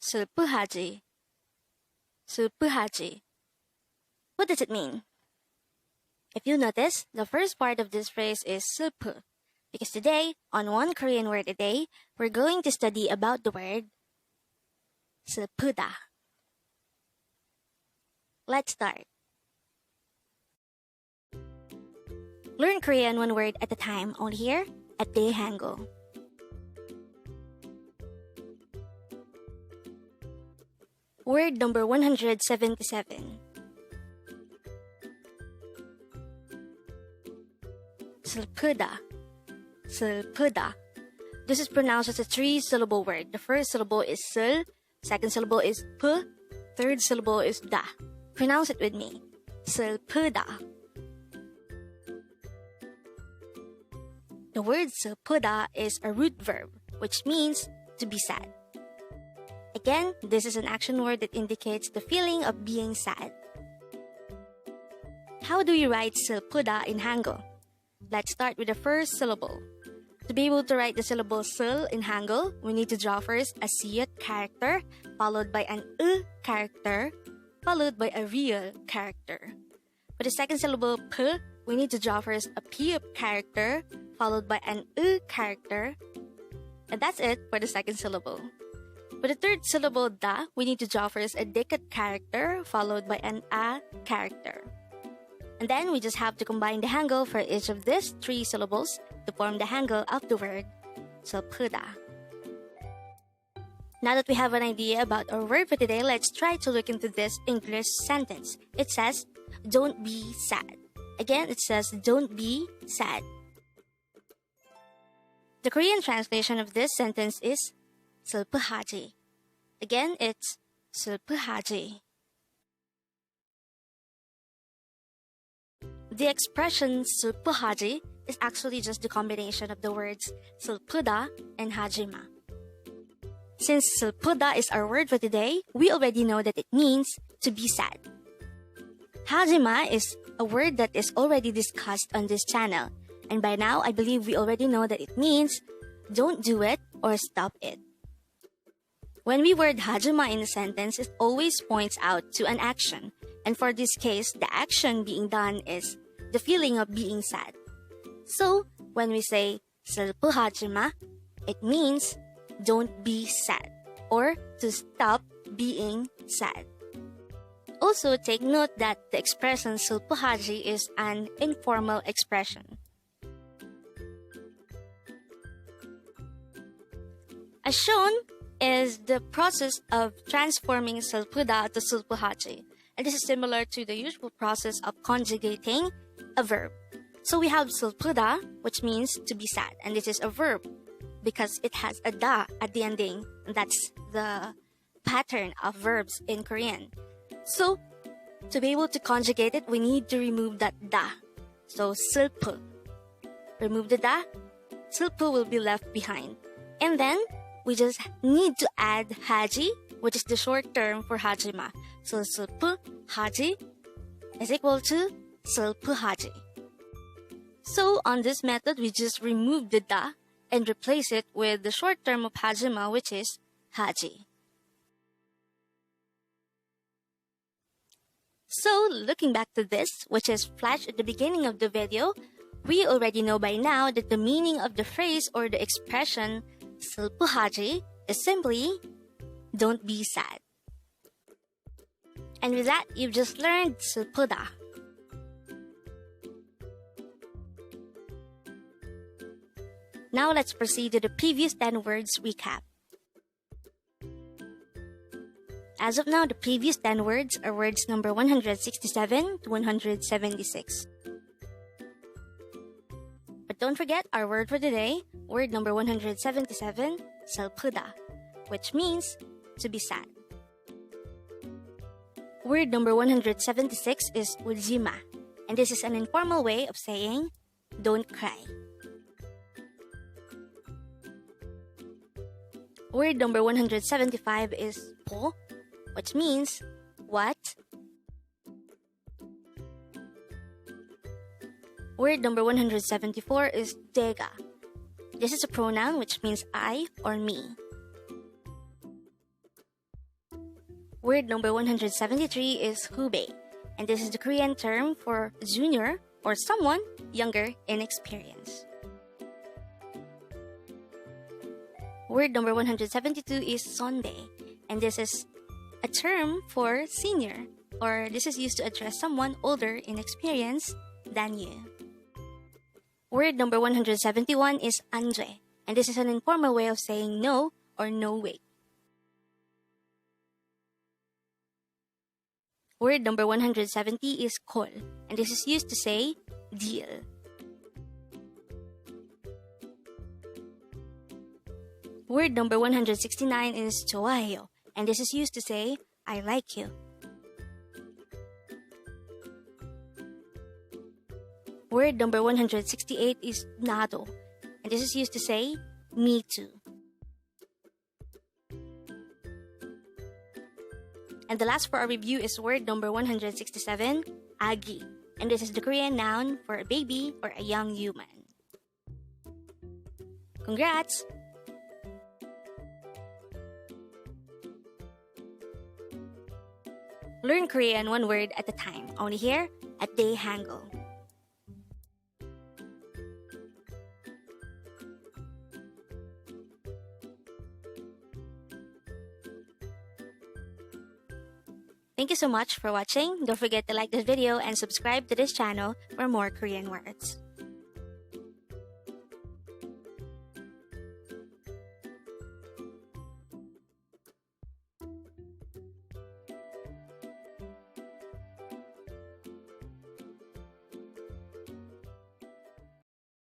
슬프하지. 슬프하지. What does it mean? If you notice, the first part of this phrase is 슬프, because today, on One Korean Word a Day, we're going to study about the word 슬프다. Let's start. Learn Korean one word at a time, only here at Dae-Hangul. Word number 177. 슬프다. 슬프다. This is pronounced as a three-syllable word. The first syllable is 슬, second syllable is 프, third syllable is 다. Pronounce it with me. 슬프다. The word 슬프다 is a root verb, which means to be sad. Again, this is an action word that indicates the feeling of being sad. How do you write 슬프다 in Hangul? Let's start with the first syllable. To be able to write the syllable sil in Hangul, we need to draw first a siyut character, followed by an character, followed by a real character. For the second syllable p, we need to draw first a p character, followed by an character. And that's it for the second syllable. For the third syllable da, we need to draw first a dikat character, followed by an a character. And then we just have to combine the Hangul for each of these three syllables to form the Hangul of the word 슬프다. Now that we have an idea about our word for today, let's try to look into this English sentence. It says, don't be sad. Again, it says, don't be sad. The Korean translation of this sentence is 슬프하지. Again, it's 슬프하지. The expression 슬프하지 is actually just the combination of the words 슬프다 and Hajima. Since 슬프다 is our word for today, we already know that it means to be sad. Hajima is a word that is already discussed on this channel, and by now I believe we already know that it means don't do it or stop it. When we word Hajima in a sentence, it always points out to an action, and for this case, the action being done is the feeling of being sad. So, when we say 슬프하지마, it means don't be sad or to stop being sad. Also, take note that the expression 슬프하지 is an informal expression. As shown is the process of transforming 슬프다 to 슬프하지. And this is similar to the usual process of conjugating a verb. So we have 슬프다, which means to be sad. And this is a verb because it has a da at the ending. And that's the pattern of verbs in Korean. So to be able to conjugate it, we need to remove that da. So 슬프. Remove the da, 슬프 will be left behind. And then we just need to add 하지, which is the short term for Hajima. So 슬프하지 is equal to 슬프하지. So on this method, we just remove the da and replace it with the short term of Hajima, which is 하지. So looking back to this, which is flashed at the beginning of the video, we already know by now that the meaning of the phrase or the expression 슬프하지 is simply don't be sad. And with that, you've just learned 슬프다. Now let's proceed to the previous 10 words recap. As of now, the previous 10 words are words number 167 to 176. But don't forget our word for today, word number 177, 슬프다, which means to be sad. Word number 176 is 울지마, and this is an informal way of saying don't cry. Word number 175 is po, which means what? Word number 174 is dega. This is a pronoun which means I or me. Word number 173 is hubei, and this is the Korean term for junior or someone younger in experience. Word number 172 is sondae, and this is a term for senior, or this is used to address someone older in experience than you. Word number 171 is andre, and this is an informal way of saying no or no way. Word number 170 is kol, and this is used to say deal. Word number 169 is joesonghamnida, and this is used to say I like you. Word number 168 is nado, and this is used to say me too. And the last for our review is word number 167, agi, and this is the Korean noun for a baby or a young human. Congrats! Learn Korean one word at a time, only here at Dae-Hangul. Thank you so much for watching. Don't forget to like this video and subscribe to this channel for more Korean words.